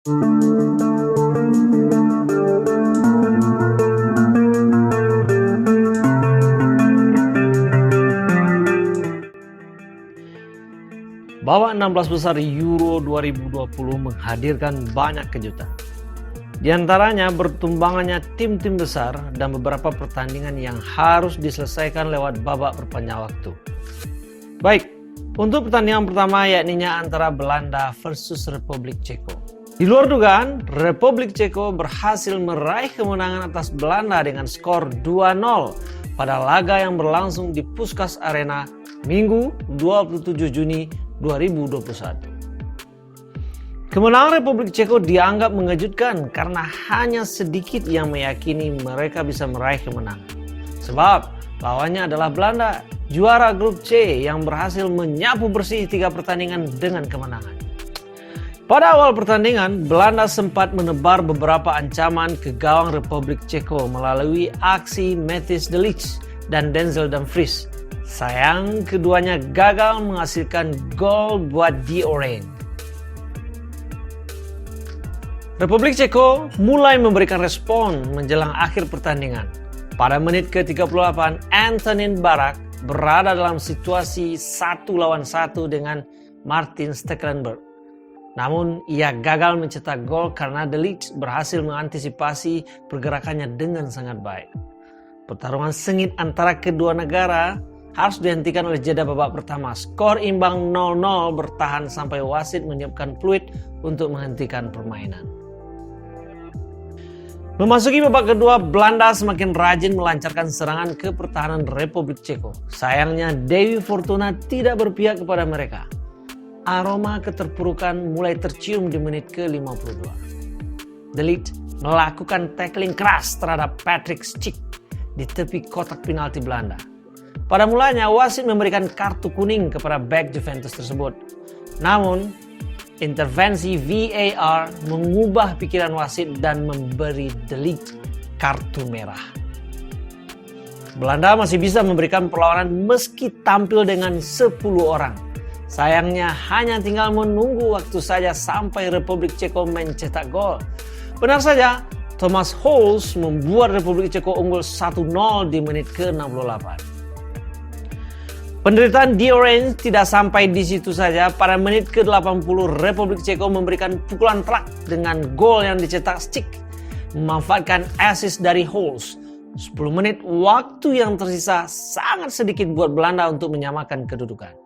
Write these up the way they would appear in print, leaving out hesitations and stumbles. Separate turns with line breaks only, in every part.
Babak 16 besar Euro 2020 menghadirkan banyak kejutan. Di antaranya bertumbangannya tim-tim besar dan beberapa pertandingan yang harus diselesaikan lewat babak perpanjang waktu. Baik, untuk pertandingan pertama yakninya antara Belanda versus Republik Ceko. Di luar dugaan, Republik Ceko berhasil meraih kemenangan atas Belanda dengan skor 2-0 pada laga yang berlangsung di Puskás Arena Minggu 27 Juni 2021. Kemenangan Republik Ceko dianggap mengejutkan karena hanya sedikit yang meyakini mereka bisa meraih kemenangan. Sebab lawannya adalah Belanda, juara grup C yang berhasil menyapu bersih 3 pertandingan dengan kemenangan. Pada awal pertandingan, Belanda sempat menebar beberapa ancaman ke gawang Republik Ceko melalui aksi Matthijs de Ligt dan Denzel Dumfries. Sayang, keduanya gagal menghasilkan gol buat Die Oranje. Republik Ceko mulai memberikan respon menjelang akhir pertandingan. Pada menit ke-38, Antonin Barak berada dalam situasi 1 lawan 1 dengan Martin Stekelenburg. Namun, ia gagal mencetak gol karena De Ligt berhasil mengantisipasi pergerakannya dengan sangat baik. Pertarungan sengit antara kedua negara harus dihentikan oleh jeda babak pertama. Skor imbang 0-0 bertahan sampai wasit meniupkan peluit untuk menghentikan permainan. Memasuki babak kedua, Belanda semakin rajin melancarkan serangan ke pertahanan Republik Ceko. Sayangnya, Dewi Fortuna tidak berpihak kepada mereka. Aroma keterpurukan mulai tercium di menit ke-52. De Ligt melakukan tackling keras terhadap Patrick Schick di tepi kotak penalti Belanda. Pada mulanya, wasit memberikan kartu kuning kepada bek Juventus tersebut. Namun, intervensi VAR mengubah pikiran wasit dan memberi De Ligt kartu merah. Belanda masih bisa memberikan perlawanan meski tampil dengan 10 orang. Sayangnya hanya tinggal menunggu waktu saja sampai Republik Ceko mencetak gol. Benar saja, Thomas Holst membuat Republik Ceko unggul 1-0 di menit ke-68. Penderitaan Die Oranje tidak sampai di situ saja. Pada menit ke-80, Republik Ceko memberikan pukulan telak dengan gol yang dicetak Schick, memanfaatkan assist dari Holst. 10 menit waktu yang tersisa sangat sedikit buat Belanda untuk menyamakan kedudukan.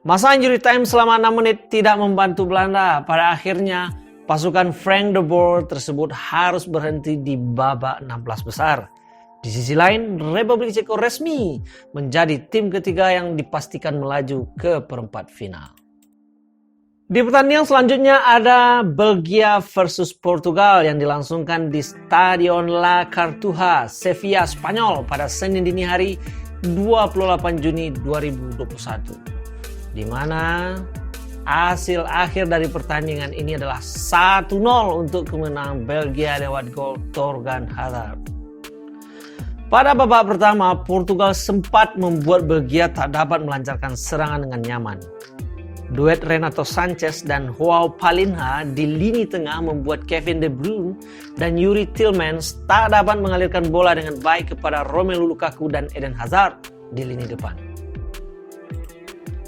Masa injury time selama 6 menit tidak membantu Belanda. Pada akhirnya, pasukan Frank de Boer tersebut harus berhenti di babak 16 besar. Di sisi lain, Republik Ceko resmi menjadi tim ketiga yang dipastikan melaju ke perempat final. Di pertandingan selanjutnya ada Belgia versus Portugal yang dilangsungkan di Stadion La Cartuja, Sevilla, Spanyol pada Senin dini hari 28 Juni 2021. Di mana hasil akhir dari pertandingan ini adalah 1-0 untuk kemenangan Belgia lewat gol Thorgan Hazard. Pada babak pertama, Portugal sempat membuat Belgia tak dapat melancarkan serangan dengan nyaman. Duet Renato Sanchez dan Joao Palhinha di lini tengah membuat Kevin De Bruyne dan Yuri Tillmans tak dapat mengalirkan bola dengan baik kepada Romelu Lukaku dan Eden Hazard di lini depan.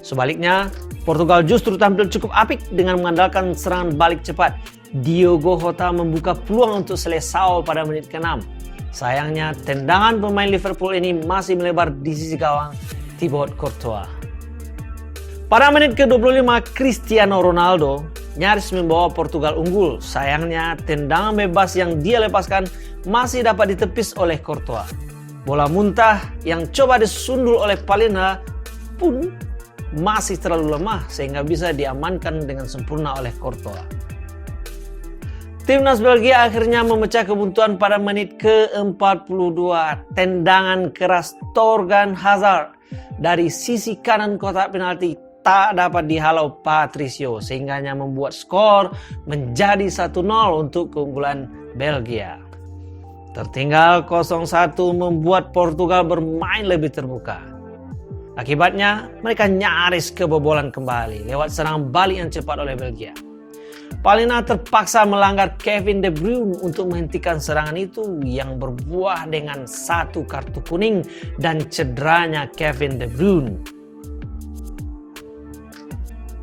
Sebaliknya, Portugal justru tampil cukup apik dengan mengandalkan serangan balik cepat. Diogo Jota membuka peluang untuk Seleção pada menit ke-6. Sayangnya, tendangan pemain Liverpool ini masih melebar di sisi gawang Thibaut Courtois. Pada menit ke-25, Cristiano Ronaldo nyaris membawa Portugal unggul. Sayangnya, tendangan bebas yang dia lepaskan masih dapat ditepis oleh Courtois. Bola muntah yang coba disundul oleh Palhinha pun masih terlalu lemah sehingga bisa diamankan dengan sempurna oleh Courtois. Timnas Belgia akhirnya memecah kebuntuan pada menit ke-42. Tendangan keras Thorgan Hazard dari sisi kanan kotak penalti tak dapat dihalau Patricio sehingga membuat skor menjadi 1-0 untuk keunggulan Belgia. Tertinggal 0-1 membuat Portugal bermain lebih terbuka. Akibatnya, mereka nyaris kebobolan kembali lewat serangan balik yang cepat oleh Belgia. Palina terpaksa melanggar Kevin De Bruyne untuk menghentikan serangan itu yang berbuah dengan 1 kartu kuning dan cederanya Kevin De Bruyne.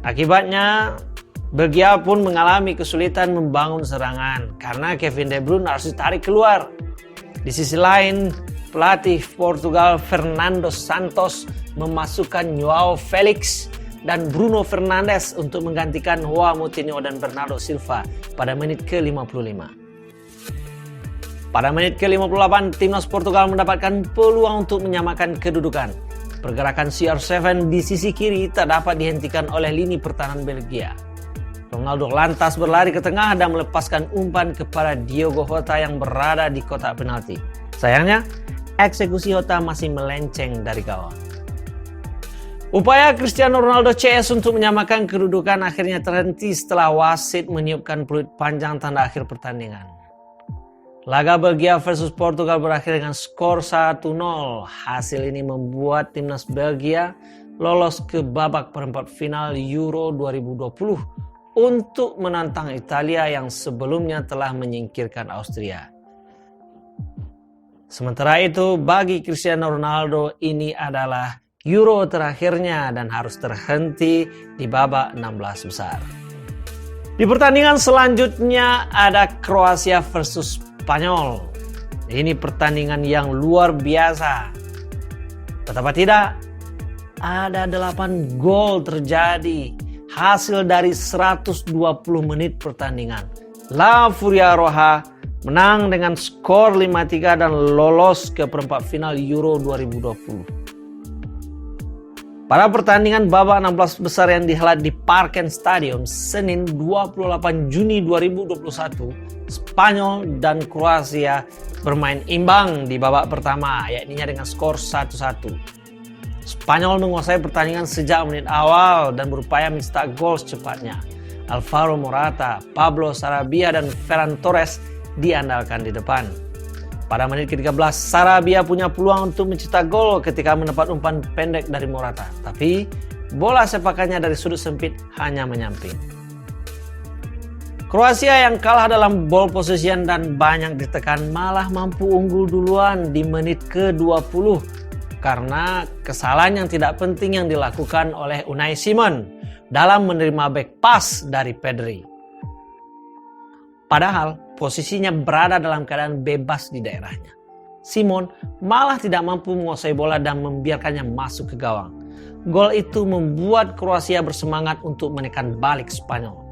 Akibatnya, Belgia pun mengalami kesulitan membangun serangan karena Kevin De Bruyne harus ditarik keluar. Di sisi lain, pelatih Portugal Fernando Santos memasukkan Joao Felix dan Bruno Fernandes untuk menggantikan Joao Moutinho dan Bernardo Silva pada menit ke-55. Pada menit ke-58, timnas Portugal mendapatkan peluang untuk menyamakan kedudukan. Pergerakan CR7 di sisi kiri tak dapat dihentikan oleh lini pertahanan Belgia. Ronaldo lantas berlari ke tengah dan melepaskan umpan kepada Diogo Jota yang berada di kotak penalti. Sayangnya, eksekusi Jota masih melenceng dari gawang. Upaya Cristiano Ronaldo CS untuk menyamakan kedudukan akhirnya terhenti setelah wasit meniupkan peluit panjang tanda akhir pertandingan. Laga Belgia versus Portugal berakhir dengan skor 1-0. Hasil ini membuat timnas Belgia lolos ke babak perempat final Euro 2020 untuk menantang Italia yang sebelumnya telah menyingkirkan Austria. Sementara itu, bagi Cristiano Ronaldo ini adalah Euro terakhirnya dan harus terhenti di babak 16 besar. Di pertandingan selanjutnya ada Kroasia versus Spanyol. Ini pertandingan yang luar biasa. Betapa tidak, ada 8 gol terjadi hasil dari 120 menit pertandingan. La Furia Roja menang dengan skor 5-3 dan lolos ke perempat final Euro 2020. Pada pertandingan babak 16 besar yang dihelat di Parken Stadium Senin 28 Juni 2021, Spanyol dan Kroasia bermain imbang di babak pertama, yakni dengan skor 1-1. Spanyol menguasai pertandingan sejak menit awal dan berupaya mencetak gol secepatnya. Alvaro Morata, Pablo Sarabia, dan Ferran Torres diandalkan di depan. Pada menit ke-13, Sarabia punya peluang untuk mencetak gol ketika mendapat umpan pendek dari Morata. Tapi bola sepakannya dari sudut sempit hanya menyamping. Kroasia yang kalah dalam ball possession dan banyak ditekan malah mampu unggul duluan di menit ke-20 karena kesalahan yang tidak penting yang dilakukan oleh Unai Simon dalam menerima back pass dari Pedri. Padahal posisinya berada dalam keadaan bebas di daerahnya. Simon malah tidak mampu menguasai bola dan membiarkannya masuk ke gawang. Gol itu membuat Kroasia bersemangat untuk menekan balik Spanyol.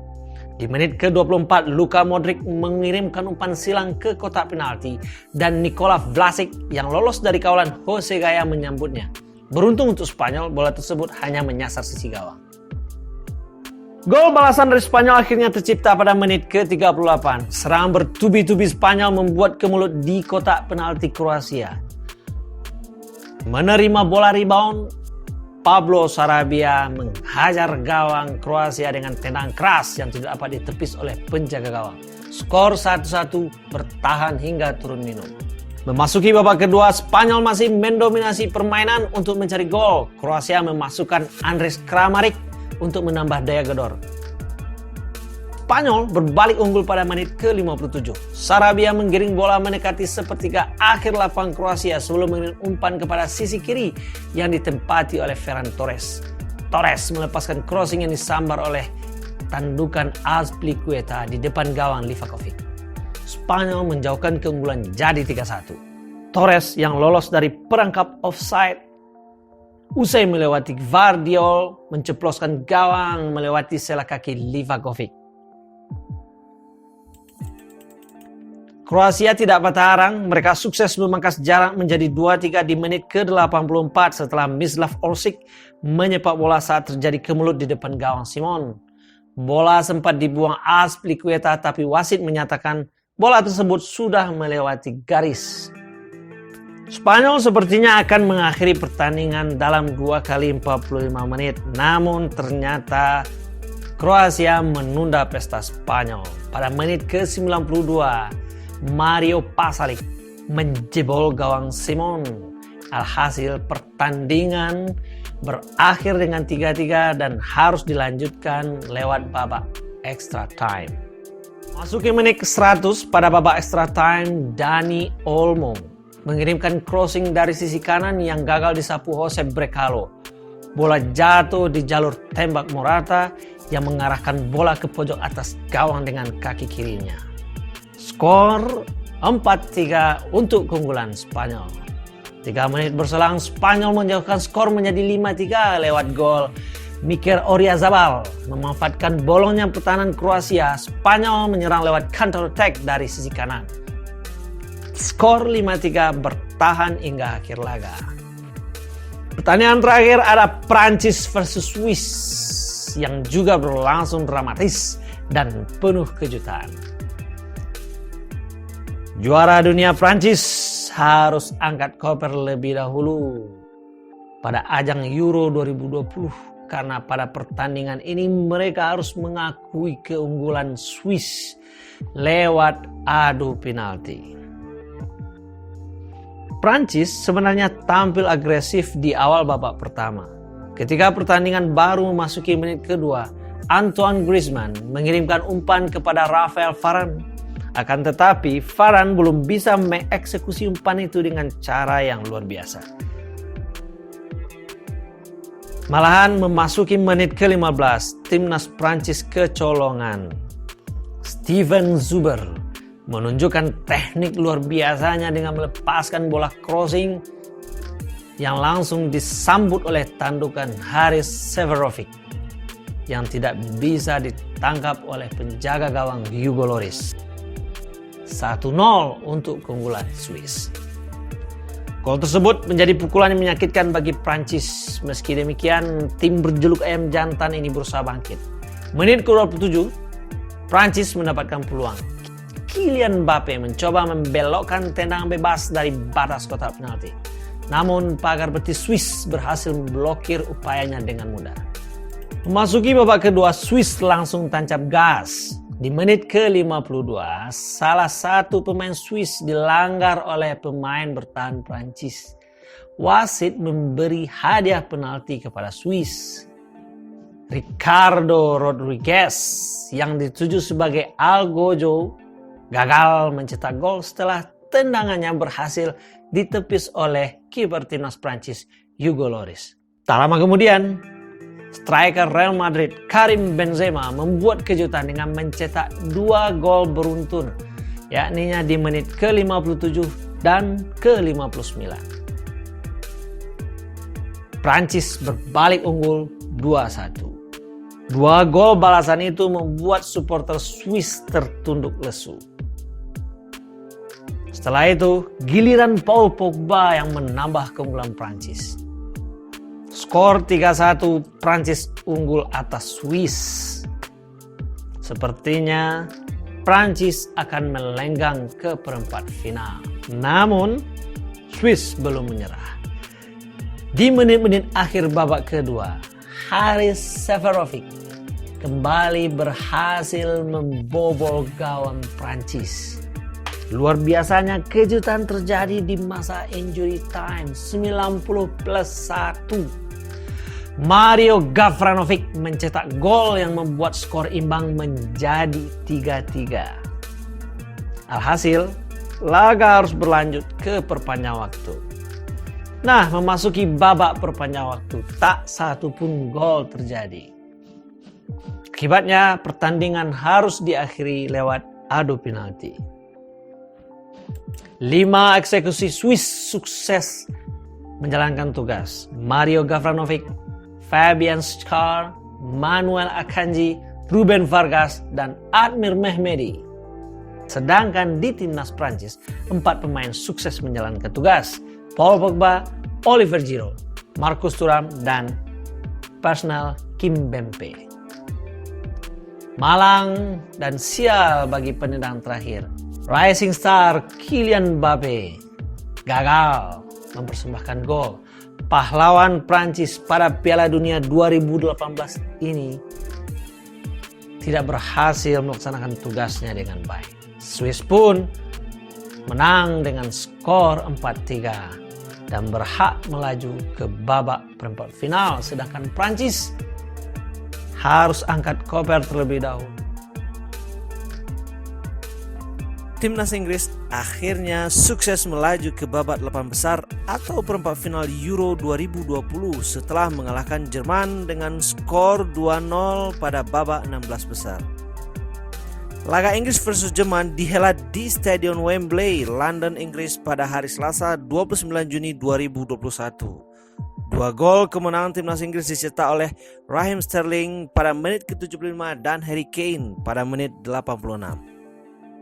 Di menit ke-24, Luka Modric mengirimkan umpan silang ke kotak penalti dan Nikola Vlasic yang lolos dari kawalan Jose Gaya menyambutnya. Beruntung untuk Spanyol, bola tersebut hanya menyasar sisi gawang. Gol balasan dari Spanyol akhirnya tercipta pada menit ke-38. Serangan bertubi-tubi Spanyol membuat kemelut di kotak penalti Kroasia. Menerima bola rebound, Pablo Sarabia menghajar gawang Kroasia dengan tendangan keras yang tidak dapat ditepis oleh penjaga gawang. Skor 1-1 bertahan hingga turun minum. Memasuki babak kedua, Spanyol masih mendominasi permainan untuk mencari gol. Kroasia memasukkan Andres Kramaric untuk menambah daya gedor. Spanyol berbalik unggul pada menit ke-57. Sarabia menggiring bola mendekati sepertiga akhir lapangan Kroasia sebelum mengirim umpan kepada sisi kiri yang ditempati oleh Ferran Torres. Torres melepaskan crossing yang disambar oleh tandukan Azpilicueta di depan gawang Livakovic. Spanyol menjauhkan keunggulan jadi 3-1. Torres yang lolos dari perangkap offside usai melewati Gvardiol menceploskan gawang melewati sela kaki Livakovic. Kroasia tidak patah arang, mereka sukses memangkas jarak menjadi 2-3 di menit ke-84 setelah Mislav Orsic menyepak bola saat terjadi kemelut di depan gawang Simon. Bola sempat dibuang Azpilicueta tapi wasit menyatakan bola tersebut sudah melewati garis. Spanyol sepertinya akan mengakhiri pertandingan dalam 2 kali 45 menit, namun ternyata Kroasia menunda pesta Spanyol. Pada menit ke-92, Mario Pasalic menjebol gawang Simon. Alhasil pertandingan berakhir dengan 3-3 dan harus dilanjutkan lewat babak extra time. Masuki menit ke-100 pada babak extra time, Dani Olmo mengirimkan crossing dari sisi kanan yang gagal disapu Josep Brekalo. Bola jatuh di jalur tembak Morata yang mengarahkan bola ke pojok atas gawang dengan kaki kirinya. Skor 4-3 untuk keunggulan Spanyol. 3 menit berselang, Spanyol menjauhkan skor menjadi 5-3 lewat gol Mikel Oyarzabal. Memanfaatkan bolongnya pertahanan Kroasia, Spanyol menyerang lewat counter attack dari sisi kanan. Skor 5-3 bertahan hingga akhir laga. Pertandingan terakhir ada Prancis versus Swiss yang juga berlangsung dramatis dan penuh kejutan. Juara dunia Prancis harus angkat koper lebih dahulu pada ajang Euro 2020 karena pada pertandingan ini mereka harus mengakui keunggulan Swiss lewat adu penalti. Prancis sebenarnya tampil agresif di awal babak pertama. Ketika pertandingan baru memasuki menit kedua, Antoine Griezmann mengirimkan umpan kepada Raphael Varane. Akan tetapi, Varane belum bisa mengeksekusi umpan itu dengan cara yang luar biasa. Malahan memasuki menit ke-15, timnas Prancis kecolongan. Steven Zuber menunjukkan teknik luar biasanya dengan melepaskan bola crossing yang langsung disambut oleh tandukan Haris Severovic yang tidak bisa ditangkap oleh penjaga gawang Hugo Lloris. 1-0 untuk keunggulan Swiss. Gol tersebut menjadi pukulan yang menyakitkan bagi Prancis. Meski demikian, tim berjuluk ayam jantan ini berusaha bangkit. Menit ke-27, Prancis mendapatkan peluang. Kylian Mbappe mencoba membelokkan tendangan bebas dari batas kotak penalti. Namun pagar betis Swiss berhasil memblokir upayanya dengan mudah. Memasuki babak kedua, Swiss langsung tancap gas. Di menit ke-52, salah satu pemain Swiss dilanggar oleh pemain bertahan Prancis. Wasit memberi hadiah penalti kepada Swiss. Ricardo Rodriguez yang dituju sebagai Algojo gagal mencetak gol setelah tendangannya berhasil ditepis oleh kiper timnas Prancis Hugo Lloris. Tak lama kemudian, striker Real Madrid Karim Benzema membuat kejutan dengan mencetak 2 gol beruntun, yakni di menit ke-57 dan ke-59. Prancis berbalik unggul 2-1. 2 gol balasan itu membuat supporter Swiss tertunduk lesu. Setelah itu, giliran Paul Pogba yang menambah keunggulan Prancis. Skor 3-1, Prancis unggul atas Swiss. Sepertinya Prancis akan melenggang ke perempat final. Namun, Swiss belum menyerah. Di menit-menit akhir babak kedua, Haris Severovic kembali berhasil membobol gawang Prancis. Luar biasanya kejutan terjadi di masa injury time 90+1. Mario Gavranovic mencetak gol yang membuat skor imbang menjadi 3-3. Alhasil, laga harus berlanjut ke perpanjang waktu. Nah, memasuki babak perpanjang waktu, tak satu pun gol terjadi. Akibatnya, pertandingan harus diakhiri lewat adu penalti. 5 eksekusi Swiss sukses menjalankan tugas. Mario Gavranovic, Fabian Schär, Manuel Akanji, Ruben Vargas, dan Admir Mehmedi. Sedangkan di timnas Prancis, 4 pemain sukses menjalankan tugas. Paul Pogba, Olivier Giroud, Marcus Thuram, dan Pascal Kimpembe. Malang dan sial bagi penendang terakhir. Rising star Kylian Mbappe gagal mempersembahkan gol. Pahlawan Prancis pada Piala Dunia 2018 ini tidak berhasil melaksanakan tugasnya dengan baik. Swiss pun menang dengan skor 4-3 dan berhak melaju ke babak perempat final, sedangkan Prancis harus angkat koper terlebih dahulu. Timnas Inggris akhirnya sukses melaju ke babak 8 besar atau perempat final Euro 2020 setelah mengalahkan Jerman dengan skor 2-0 pada babak 16 besar. Laga Inggris versus Jerman dihelat di Stadion Wembley, London, Inggris pada hari Selasa 29 Juni 2021. Dua gol kemenangan Timnas Inggris dicetak oleh Raheem Sterling pada menit ke-75 dan Harry Kane pada menit 86.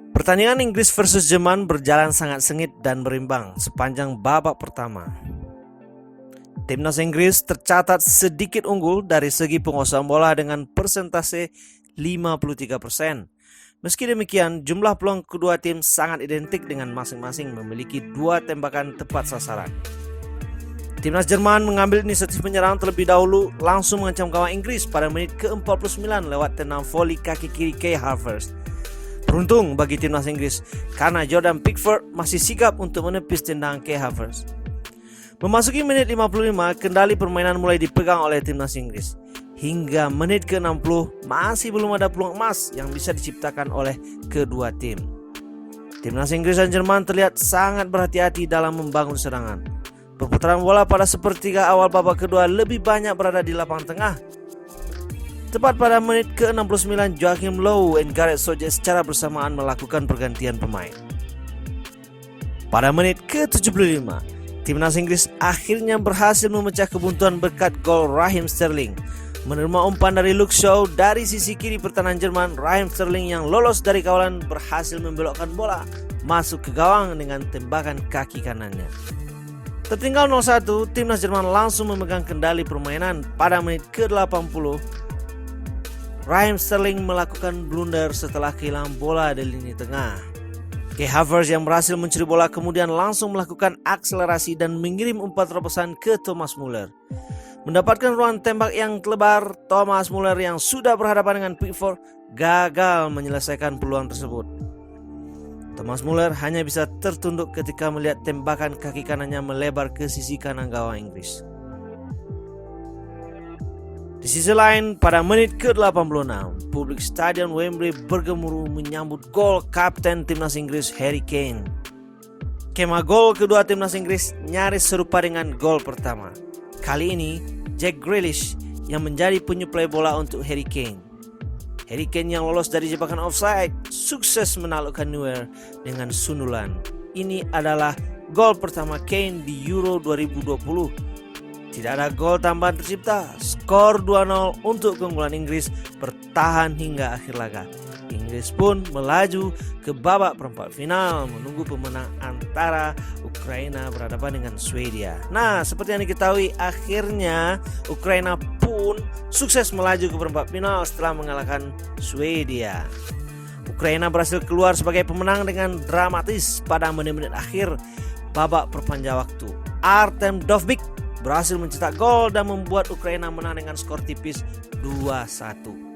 Pertandingan Inggris versus Jerman berjalan sangat sengit dan berimbang sepanjang babak pertama. Timnas Inggris tercatat sedikit unggul dari segi penguasaan bola dengan persentase 53%. Meski demikian, jumlah peluang kedua tim sangat identik dengan masing-masing memiliki 2 tembakan tepat sasaran. Timnas Jerman mengambil inisiatif menyerang terlebih dahulu, langsung mengancam gawang Inggris pada menit ke-49 lewat tendangan voli kaki kiri Kai Havertz. Beruntung bagi Timnas Inggris karena Jordan Pickford masih sigap untuk menepis tendangan Kai Havertz. Memasuki menit 55, kendali permainan mulai dipegang oleh Timnas Inggris. Hingga menit ke-60 masih belum ada peluang emas yang bisa diciptakan oleh kedua tim. Timnas Inggris dan Jerman terlihat sangat berhati-hati dalam membangun serangan. Perputaran bola pada sepertiga awal babak kedua lebih banyak berada di lapangan tengah. Tepat pada menit ke-69, Joachim Low dan Gareth Southgate secara bersamaan melakukan pergantian pemain. Pada menit ke-75, Timnas Inggris akhirnya berhasil memecah kebuntuan berkat gol Raheem Sterling. Menerima umpan dari Luke Shaw dari sisi kiri pertahanan Jerman, Raheem Sterling yang lolos dari kawalan berhasil membelokkan bola masuk ke gawang dengan tembakan kaki kanannya. Tertinggal 0-1, Timnas Jerman langsung memegang kendali permainan pada menit ke-80. Raheem Sterling melakukan blunder setelah kehilangan bola di lini tengah. Kai Havertz yang berhasil mencuri bola kemudian langsung melakukan akselerasi dan mengirim umpan terobosan ke Thomas Muller. Mendapatkan ruang tembak yang lebar, Thomas Muller yang sudah berhadapan dengan Pickford gagal menyelesaikan peluang tersebut. Thomas Muller hanya bisa tertunduk ketika melihat tembakan kaki kanannya melebar ke sisi kanan gawang Inggris. Di sisi lain, pada menit ke-86, publik Stadion Wembley bergemuruh menyambut gol kapten Timnas Inggris Harry Kane. Skema gol kedua Timnas Inggris nyaris serupa dengan gol pertama. Kali ini, Jack Grealish yang menjadi penyuplai bola untuk Harry Kane. Harry Kane yang lolos dari jebakan offside sukses menaklukkan Neuer dengan sundulan. Ini adalah gol pertama Kane di Euro 2020. Tidak ada gol tambahan tercipta. Skor 2-0 untuk keunggulan Inggris bertahan hingga akhir laga. Inggris pun melaju ke babak perempat final menunggu pemenang antara Ukraina berhadapan dengan Swedia. Nah, seperti yang diketahui, akhirnya Ukraina pun sukses melaju ke perempat final setelah mengalahkan Swedia. Ukraina berhasil keluar sebagai pemenang dengan dramatis pada menit-menit akhir babak perpanjang waktu. Artem Dovbyk berhasil mencetak gol dan membuat Ukraina menang dengan skor tipis 2-1.